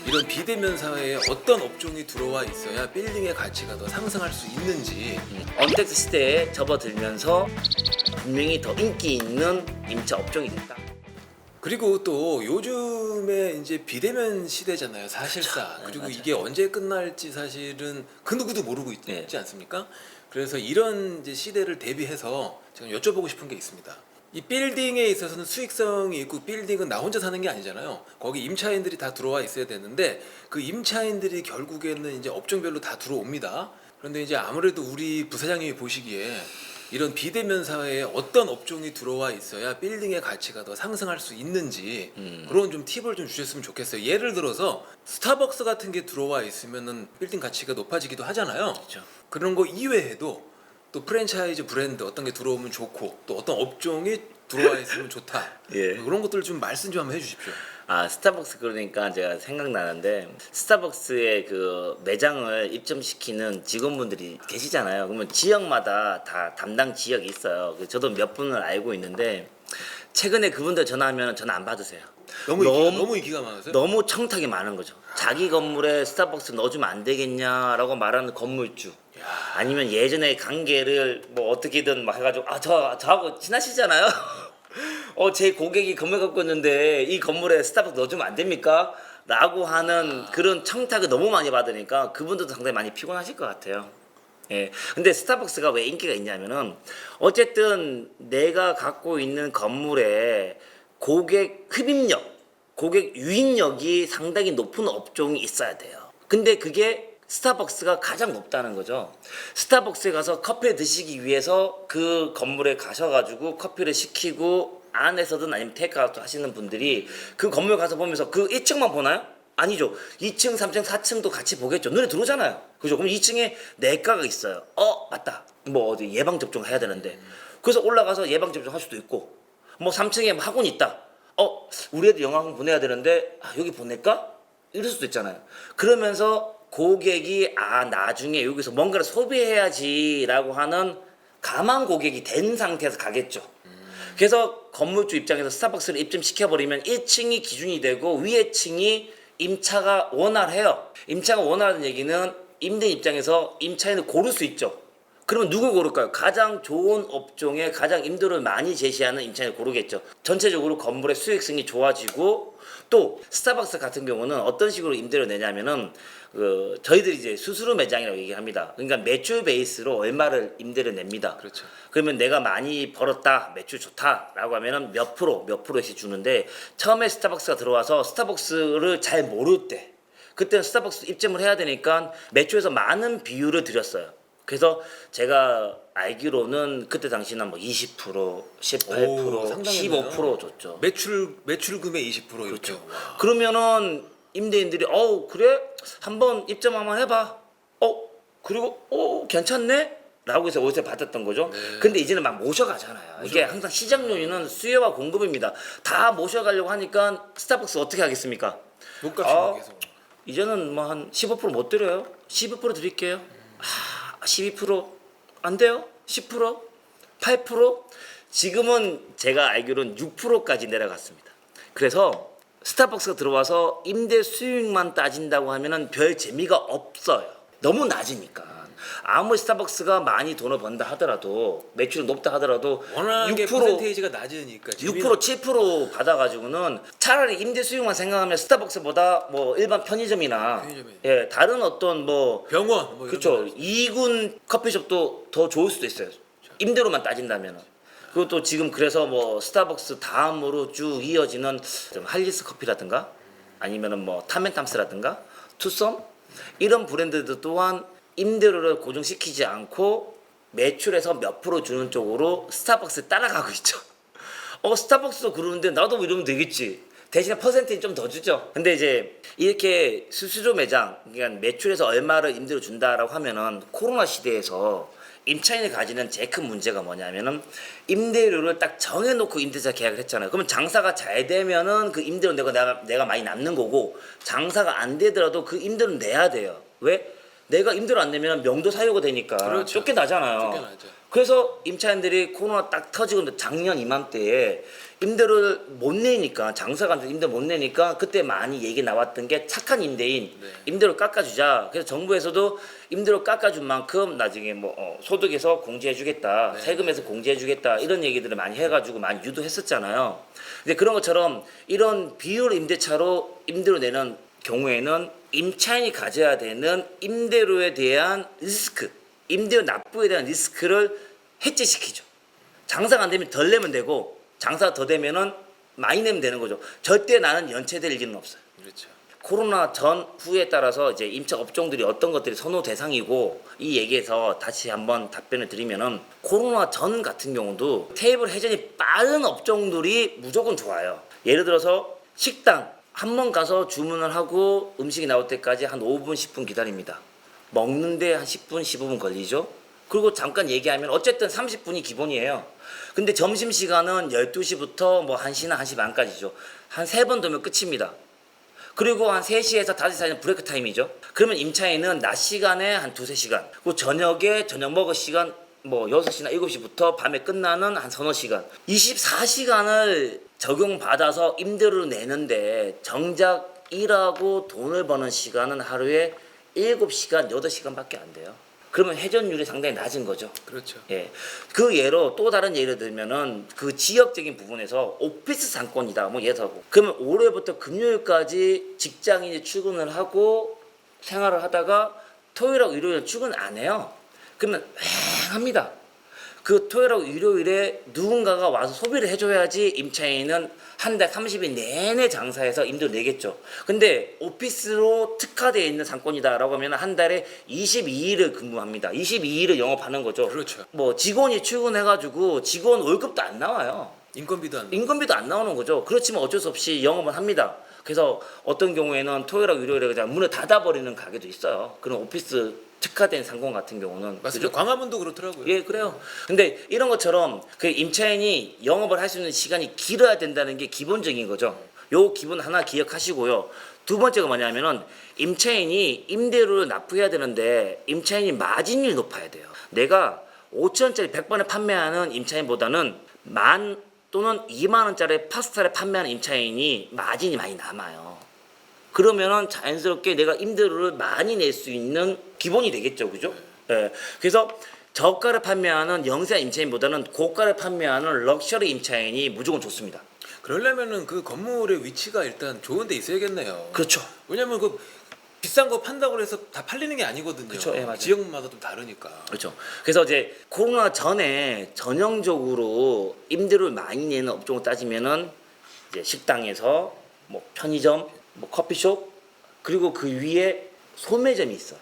이런 비대면 사회에 어떤 업종이 들어와 있어야 빌딩의 가치가 더 상승할 수 있는지. 언택트 시대에 접어들면서 분명히 더 인기 있는 임차 업종이 됐다. 그리고 또 요즘에 이제 비대면 시대잖아요, 사실상. 그렇죠. 네, 그리고 맞아요. 이게 언제 끝날지 사실은 그 누구도 모르고 있지 네. 않습니까? 그래서 이런 이제 시대를 대비해서 제가 여쭤보고 싶은 게 있습니다. 이 빌딩에 있어서는 수익성이 있고, 빌딩은 나 혼자 사는 게 아니잖아요. 거기 임차인들이 다 들어와 있어야 되는데 그 임차인들이 결국에는 이제 업종별로 다 들어옵니다. 그런데 이제 아무래도 우리 부사장님이 보시기에 이런 비대면 사회에 어떤 업종이 들어와 있어야 빌딩의 가치가 더 상승할 수 있는지 그런 좀 팁을 좀 주셨으면 좋겠어요. 예를 들어서 스타벅스 같은 게 들어와 있으면은 빌딩 가치가 높아지기도 하잖아요. 그렇죠. 그런 거 이외에도 또 프랜차이즈 브랜드 어떤 게 들어오면 좋고, 또 어떤 업종이 들어와 있으면 좋다. 예. 그런 것들 좀 말씀 좀 한번 해주십시오. 아, 스타벅스 그러니까 제가 생각나는데, 스타벅스의 그 매장을 입점시키는 직원분들이 계시잖아요. 그러면 지역마다 다 담당 지역이 있어요. 저도 몇 분을 알고 있는데 최근에 그분들 전화하면 전화 안 받으세요. 너무 인기가 많아서요? 너무 청탁이 많은 거죠. 자기 건물에 스타벅스 넣어주면 안 되겠냐라고 말하는 건물주. 아니면 예전에 관계를 뭐 어떻게든 막 해가지고 저하고 친하시잖아요. 제 고객이 건물 갖고 있는데 이 건물에 스타벅스 넣어주면 안 됩니까? 라고 하는 그런 청탁을 너무 많이 받으니까 그분들도 상당히 많이 피곤하실 것 같아요. 예. 근데 스타벅스가 왜 인기가 있냐면은 어쨌든 내가 갖고 있는 건물에 고객 흡입력, 고객 유입력이 상당히 높은 업종이 있어야 돼요. 근데 그게 스타벅스가 가장 높다는 거죠. 스타벅스에 가서 커피를 드시기 위해서 그 건물에 가셔가지고 커피를 시키고 안에서든 아니면 테이크아웃 하시는 분들이 그 건물 가서 보면서 그 1층만 보나요? 아니죠. 2층, 3층, 4층도 같이 보겠죠. 눈에 들어오잖아요. 그죠? 그럼 2층에 내과가 있어요. 맞다. 뭐 어디 예방접종 해야 되는데. 그래서 올라가서 예방접종 할 수도 있고, 뭐 3층에 학원이 있다. 우리 애들 영화학원 보내야 되는데, 여기 보낼까? 이럴 수도 있잖아요. 그러면서 고객이 나중에 여기서 뭔가를 소비해야지라고 하는 가망 고객이 된 상태에서 가겠죠. 그래서 건물주 입장에서 스타벅스를 입점시켜버리면 1층이 기준이 되고 위에 층이 임차가 원활해요. 임차가 원활하는 얘기는 임대 입장에서 임차인을 고를 수 있죠. 그러면 누굴 고를까요? 가장 좋은 업종에 가장 임대료를 많이 제시하는 임차인을 고르겠죠. 전체적으로 건물의 수익성이 좋아지고, 또 스타벅스 같은 경우는 어떤 식으로 임대료를 내냐면은 저희들이 이제 수수료 매장이라고 얘기합니다. 그러니까 매출 베이스로 얼마를 임대를 냅니다. 그렇죠. 그러면 내가 많이 벌었다, 매출 좋다라고 하면은 몇 프로씩 주는데, 처음에 스타벅스가 들어와서 스타벅스를 잘 모를 때, 그때는 스타벅스 입점을 해야 되니까 매출에서 많은 비율을 드렸어요. 그래서 제가 알기로는 그때 당시는 뭐 20%, 18%, 상당했네요. 15% 줬죠. 매출금의 20% 이렇게. 그렇죠. 그러면은 임대인들이 그래? 한번 입점 한번 해봐. 그리고 괜찮네? 라고 해서 월세 받았던 거죠. 네. 근데 이제는 막 모셔가잖아요. 이게 항상 시장 요인은 수요와 공급입니다. 다 모셔가려고 하니까 스타벅스 어떻게 하겠습니까? 목값이 계속. 이제는 뭐 한 15% 못 드려요. 12% 드릴게요. 12%안 돼요? 10%? 8%? 지금은 제가 알기로는 6%까지 내려갔습니다. 그래서 스타벅스가 들어와서 임대 수익만 따진다고 하면은 별 재미가 없어요. 너무 낮으니까. 아무리 스타벅스가 많이 돈을 번다 하더라도, 매출이 높다 하더라도 워낙에 6%, 퍼센테이지가 낮으니까 6%, 7% 받아가지고는 차라리 임대 수익만 생각하면 스타벅스보다 뭐 일반 편의점이나 다른 어떤 뭐 병원 뭐 이런 그렇죠. 거. 2군 커피숍도 더 좋을 수도 있어요. 임대로만 따진다면. 그리고 또 지금 그래서 뭐 스타벅스 다음으로 쭉 이어지는 좀 할리스 커피라든가 아니면은 뭐 탐앤탐스라든가 투썸 이런 브랜드들 또한 임대료를 고정시키지 않고 매출에서 몇 프로 주는 쪽으로 스타벅스 따라가고 있죠. 스타벅스도 그러는데 나도 뭐 이러면 되겠지. 대신에 퍼센테이지 좀 더 주죠. 근데 이제 이렇게 수수료 매장, 그러니까 매출에서 얼마를 임대료 준다라고 하면은 코로나 시대에서 임차인이 가지는 제일 큰 문제가 뭐냐면은 임대료를 딱 정해놓고 임대차 계약을 했잖아요. 그러면 장사가 잘 되면은 그 임대료 내가 많이 남는 거고, 장사가 안 되더라도 그 임대료 내야 돼요. 왜? 내가 임대료 안 내면 명도 사유가 되니까 그렇죠. 쫓겨나잖아요. 쫓겨나죠. 그래서 임차인들이 코로나 딱 터지고 작년 이맘때에 임대료를 못 내니까 장사가 안 돼서 임대 못 내니까 그때 많이 얘기 나왔던 게 착한 임대인 네. 임대료 깎아주자. 그래서 정부에서도 임대료 깎아준 만큼 나중에 뭐 소득에서 공제해주겠다, 네. 세금에서 공제해주겠다 이런 얘기들을 많이 해가지고 많이 유도했었잖아요. 근데 그런 것처럼 이런 비율 임대차로 임대료 내는 경우에는 임차인이 가져야 되는 임대료에 대한 리스크, 임대료 납부에 대한 리스크를 해제시키죠. 장사가 안 되면 덜 내면 되고 장사가 더 되면은 많이 내면 되는 거죠. 절대 나는 연체될 일은 없어요. 그렇죠. 코로나 전 후에 따라서 이제 임차 업종들이 어떤 것들이 선호 대상이고 이 얘기에서 다시 한번 답변을 드리면은 코로나 전 같은 경우도 테이블 회전이 빠른 업종들이 무조건 좋아요. 예를 들어서 식당 한 번 가서 주문을 하고 음식이 나올 때까지 한 5분 10분 기다립니다. 먹는데 한 10분 15분 걸리죠. 그리고 잠깐 얘기하면 어쨌든 30분이 기본이에요. 근데 점심시간은 12시부터 뭐 1시나 1시 반까지죠. 한 3번 도면 끝입니다. 그리고 한 3시에서 5시 사이는 브레이크 타임이죠. 그러면 임차인은 낮 시간에 한 2-3시간, 그리고 저녁에 저녁 먹을 시간 뭐 6시나 7시부터 밤에 끝나는 한 서너 시간, 24시간을 적용받아서 임대료를 내는데 정작 일하고 돈을 버는 시간은 하루에 7시간, 8시간밖에 안 돼요. 그러면 회전율이 상당히 낮은 거죠. 그렇죠. 예. 그 예로 또 다른 예를 들면은 그 지역적인 부분에서 오피스 상권이다. 뭐 예를 들고 그러면 월요일부터 금요일까지 직장인이 출근을 하고 생활을 하다가 토요일하고 일요일 출근 안 해요. 그러면 휑합니다. 그 토요일하고 일요일에 누군가가 와서 소비를 해줘야지 임차인은 한 달 30일 내내 장사해서 임대료 내겠죠. 근데 오피스로 특화되어 있는 상권이다라고 하면 한 달에 22일을 근무합니다. 22일을 영업하는 거죠. 그렇죠. 뭐 직원이 출근해가지고 직원 월급도 안 나와요. 인건비도 안 임금비도 안 나오는 거죠. 그렇지만 어쩔 수 없이 영업을 합니다. 그래서 어떤 경우에는 토요일하고 일요일에 그냥 문을 닫아버리는 가게도 있어요. 그런 오피스 특화된 상권 같은 경우는. 맞습니다. 광화문도 그렇더라고요. 예, 그래요. 근데 이런 것처럼 그 임차인이 영업을 할 수 있는 시간이 길어야 된다는 게 기본적인 거죠. 요 기본 하나 기억하시고요. 두 번째가 뭐냐면은 임차인이 임대료를 납부해야 되는데 임차인이 마진율이 높아야 돼요. 내가 5천원짜리 100번에 판매하는 임차인보다는 10,000 또는 2만 원짜리 파스타를 판매하는 임차인이 마진이 많이 남아요. 그러면은 자연스럽게 내가 임대료를 많이 낼 수 있는 기본이 되겠죠, 그죠? 예. 그래서 저가를 판매하는 영세한 임차인보다는 고가를 판매하는 럭셔리 임차인이 무조건 좋습니다. 그러려면은 그 건물의 위치가 일단 좋은 데 있어야겠네요. 그렇죠. 왜냐면 그 비싼 거 판다고 해서 다 팔리는 게 아니거든요. 그쵸, 예, 맞아요. 지역마다 좀 다르니까. 그렇죠. 그래서 이제 코로나 전에 전형적으로 임대료를 많이 내는 업종을 따지면은 이제 식당에서 뭐 편의점, 뭐 커피숍, 그리고 그 위에 소매점이 있어요.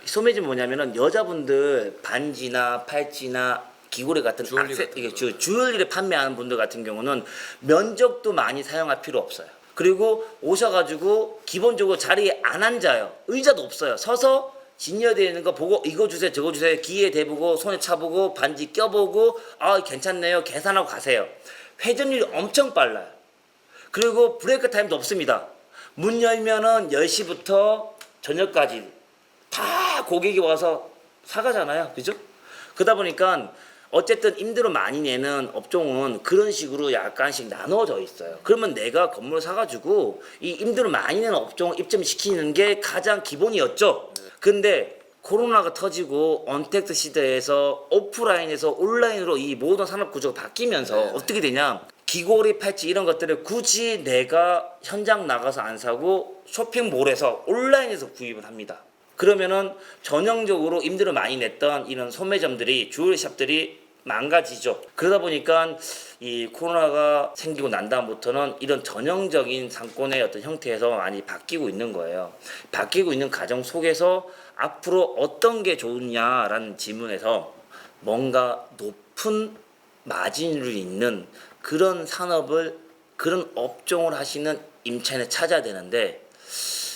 소매점이 뭐냐면은 여자분들 반지나 팔찌나 귀걸이 같은 주얼리 같은 이게 거. 주얼리를 판매하는 분들 같은 경우는 면적도 많이 사용할 필요 없어요. 그리고 오셔가지고 기본적으로 자리에 안 앉아요. 의자도 없어요. 서서 진열되어 있는 거 보고 이거 주세요 저거 주세요 기에 대보고 손에 차보고 반지 껴보고 아 괜찮네요 계산하고 가세요. 회전율이 엄청 빨라요. 그리고 브레이크 타임도 없습니다. 문 열면은 10시부터 저녁까지 다 고객이 와서 사가잖아요. 그죠? 그러다 보니까 어쨌든 임대료 많이 내는 업종은 그런 식으로 약간씩 나눠져 있어요. 그러면 내가 건물을 사가지고 이 임대료 많이 내는 업종을 입점시키는 게 가장 기본이었죠. 근데 코로나가 터지고 언택트 시대에서 오프라인에서 온라인으로 이 모든 산업 구조가 바뀌면서 네. 어떻게 되냐? 귀걸이, 팔찌 이런 것들을 굳이 내가 현장 나가서 안 사고 쇼핑몰에서 온라인에서 구입을 합니다. 그러면은 전형적으로 임대료 많이 냈던 이런 소매점들이 주얼리샵들이 망가지죠. 그러다 보니까 이 코로나가 생기고 난 다음부터는 이런 전형적인 상권의 어떤 형태에서 많이 바뀌고 있는 거예요. 바뀌고 있는 과정 속에서 앞으로 어떤 게 좋으냐라는 질문에서 뭔가 높은 마진율이 있는 그런 산업을 그런 업종을 하시는 임차인을 찾아야 되는데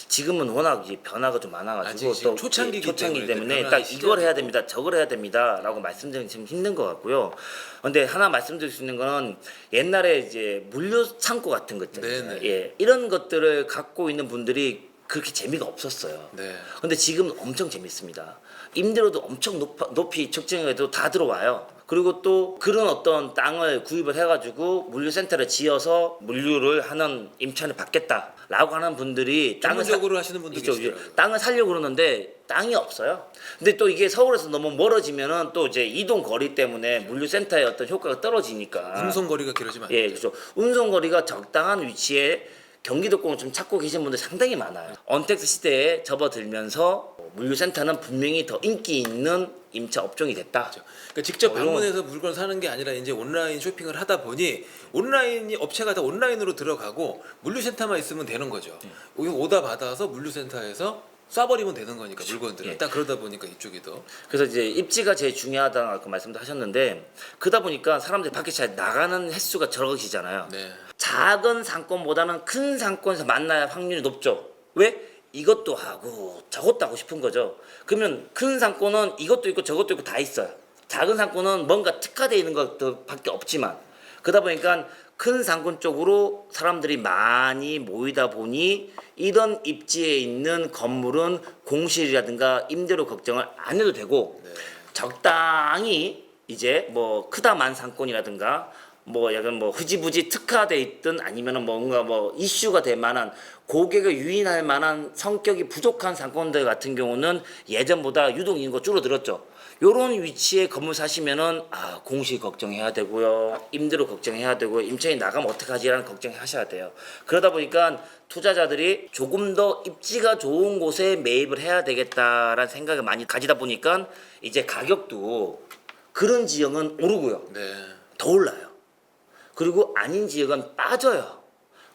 지금은 워낙 이제 변화가 좀 많아가지고 아직 지금 또 초창기이기 초창기 때문에 때문에 딱 시대가 이걸 해야 되고. 됩니다, 저걸 해야 됩니다라고 말씀드리기 좀 힘든 것 같고요. 근데 하나 말씀드릴 수 있는 거는 옛날에 이제 물류 창고 같은 거 있잖아요. 네네. 예, 이런 것들을 갖고 있는 분들이 그렇게 재미가 없었어요. 네. 근데 지금 엄청 재밌습니다. 임대료도 엄청 높이 측정해도 다 들어와요. 그리고 또 그런 어떤 땅을 구입을 해가지고 물류센터를 지어서 물류를 하는 임차를 받겠다라고 하는 분들이 전문적으로 하시는 분도 그렇죠. 계시더라고요. 땅을 사려고 그러는데 땅이 없어요. 근데 또 이게 서울에서 너무 멀어지면은 또 이제 이동 거리 때문에 물류센터의 어떤 효과가 떨어지니까. 운송 거리가 길어지면 안 예, 되죠. 그렇죠. 운송 거리가 적당한 위치에 경기도권을 좀 찾고 계신 분들 상당히 많아요. 언택트 시대에 접어들면서 물류센터는 분명히 더 인기 있는 임차 업종이 됐다. 그러니까 직접 이런- 방문해서 물건 사는 게 아니라 이제 온라인 쇼핑을 하다 보니 온라인이 업체가 다 온라인으로 들어가고 물류센터만 있으면 되는 거죠. 여기 오다 받아서 물류센터에서 쏴버리면 되는 거니까 물건들을 예. 딱 그러다 보니까 이쪽이 더 그래서 이제 입지가 제일 중요하다고 말씀도 하셨는데 그러다 보니까 사람들이 밖에 잘 나가는 횟수가 적어지잖아요. 네. 작은 상권보다는 큰 상권에서 만날 확률이 높죠. 왜? 이것도 하고 저것도 하고 싶은 거죠. 그러면 큰 상권은 이것도 있고 저것도 있고 다 있어요. 작은 상권은 뭔가 특화되어 있는 것밖에 없지만 그러다 보니까 큰 상권 쪽으로 사람들이 많이 모이다 보니 이런 입지에 있는 건물은 공실이라든가 임대료 걱정을 안 해도 되고 네. 적당히 이제 뭐 크다만 상권이라든가 뭐 약간 뭐 흐지부지 특화돼 있든 아니면은 뭔가 뭐 이슈가 될 만한 고객을 유인할 만한 성격이 부족한 상권들 같은 경우는 예전보다 유동 인구가 줄어들었죠. 요런 위치에 건물 사시면은 아 공시 걱정해야 되고요, 임대료 걱정해야 되고, 임차인 나가면 어떡하지라는 걱정하셔야 돼요. 그러다 보니까 투자자들이 조금 더 입지가 좋은 곳에 매입을 해야 되겠다라는 생각을 많이 가지다 보니까 이제 가격도 그런 지역은 오르고요, 네. 더 올라요. 그리고 아닌 지역은 빠져요.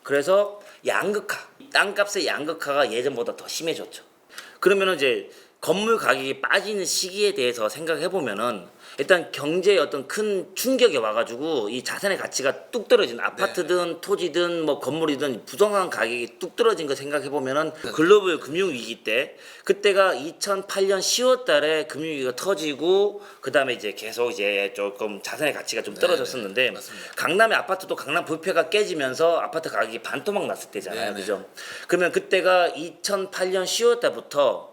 그래서 양극화, 땅값의 양극화가 예전보다 더 심해졌죠. 그러면은 이제 건물 가격이 빠지는 시기에 대해서 생각해 보면은 일단 경제에 어떤 큰 충격이 와가지고 이 자산의 가치가 뚝 떨어진 아파트든 토지든 뭐 건물이든 부동산 가격이 뚝 떨어진 거 생각해 보면은 글로벌 금융 위기 때 그때가 2008년 10월달에 금융 위기가 터지고 그 다음에 이제 계속 이제 조금 자산의 가치가 좀 떨어졌었는데 네, 맞습니다. 강남의 아파트도 강남 부패가 깨지면서 아파트 가격이 반토막 났을 때잖아요, 네, 네. 그죠? 그러면 그때가 2008년 10월달부터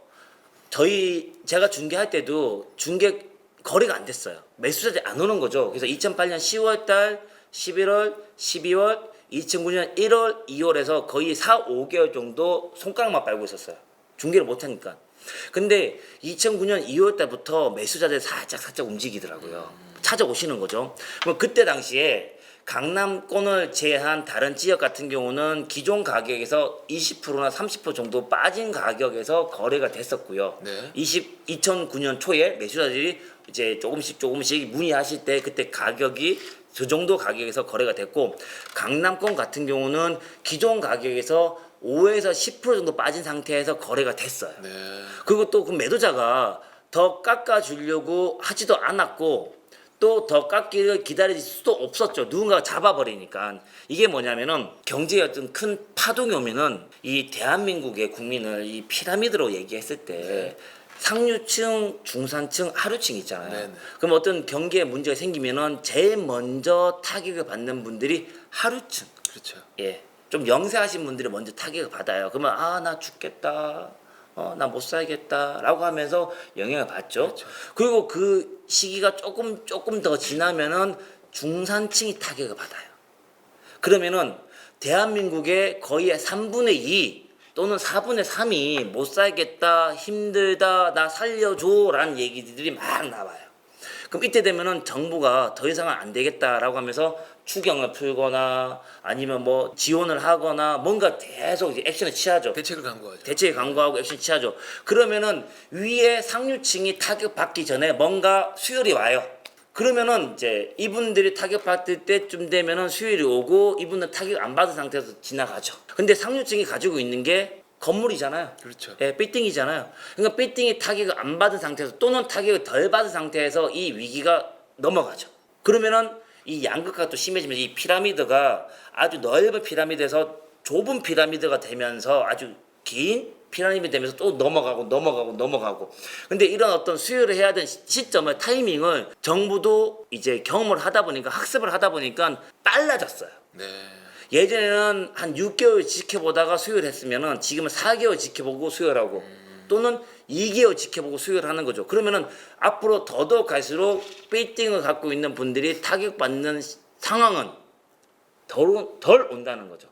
제가 중개할 때도 중개 거래가 안 됐어요. 매수자들이 안 오는 거죠. 그래서 2008년 10월달, 11월, 12월, 2009년 1월, 2월에서 거의 4, 5개월 정도 손가락만 빨고 있었어요. 중개를 못 하니까. 근데 2009년 2월달부터 매수자들이 살짝 움직이더라고요. 찾아오시는 거죠. 그럼 그때 당시에 강남권을 제외한 다른 지역 같은 경우는 기존 가격에서 20%나 30% 정도 빠진 가격에서 거래가 됐었고요. 네. 2009년 초에 매수자들이 이제 조금씩 문의하실 때 그때 가격이 그 정도 가격에서 거래가 됐고, 강남권 같은 경우는 기존 가격에서 5에서 10% 정도 빠진 상태에서 거래가 됐어요. 네. 그리고 또 그 매도자가 더 깎아주려고 하지도 않았고 또 더 깎기를 기다릴 수도 없었죠. 누군가가 잡아버리니까. 이게 뭐냐면은 경제에 어떤 큰 파동이 오면은 이 대한민국의 국민을 이 피라미드로 얘기했을 때 상류층, 중산층, 하류층 있잖아요. 네네. 그럼 어떤 경기에 문제가 생기면은 제일 먼저 타격을 받는 분들이 하류층. 그렇죠. 예, 좀 영세하신 분들이 먼저 타격을 받아요. 그러면 아 나 죽겠다, 나 못 살겠다라고 하면서 영향을 받죠. 그렇죠. 그리고 그 시기가 조금 더 지나면은 중산층이 타격을 받아요. 그러면은 대한민국의 거의 3분의 2 또는 4분의 3이 못 살겠다, 힘들다, 나 살려줘라는 얘기들이 막 나와요. 그럼 이때 되면은 정부가 더 이상은 안 되겠다라고 하면서 추경을 풀거나 아니면 뭐 지원을 하거나 뭔가 계속 이제 액션을 취하죠. 대책을 강구하죠. 대책에 강구하고 액션 취하죠. 그러면은 위에 상류층이 타격받기 전에 뭔가 수혈이 와요. 그러면은 이제 이분들이 타격받을 때쯤 되면은 수혈이 오고 이분은 타격 안 받은 상태에서 지나가죠. 근데 상류층이 가지고 있는 게 건물이잖아요. 그렇죠. 예, 빌딩이잖아요. 그러니까 빌딩이 타격을 안 받은 상태에서 또는 타격을 덜 받은 상태에서 이 위기가 넘어가죠. 그러면은 이 양극화가 또 심해지면서 이 피라미드가 아주 넓은 피라미드에서 좁은 피라미드가 되면서 아주 긴 피라미드 되면서 또 넘어가고. 근데 이런 어떤 수혈을 해야 되는 시점을 타이밍을 정부도 이제 경험을 하다 보니까 학습을 하다 보니까 빨라졌어요. 네. 예전에는 한 6개월 지켜보다가 수혈을 했으면은 지금은 4개월 지켜보고 수혈하고 또는 2개월 지켜보고 수혈을 하는 거죠. 그러면은 앞으로 더더욱 갈수록 빌딩을 갖고 있는 분들이 타격받는 상황은 덜 온다는 거죠.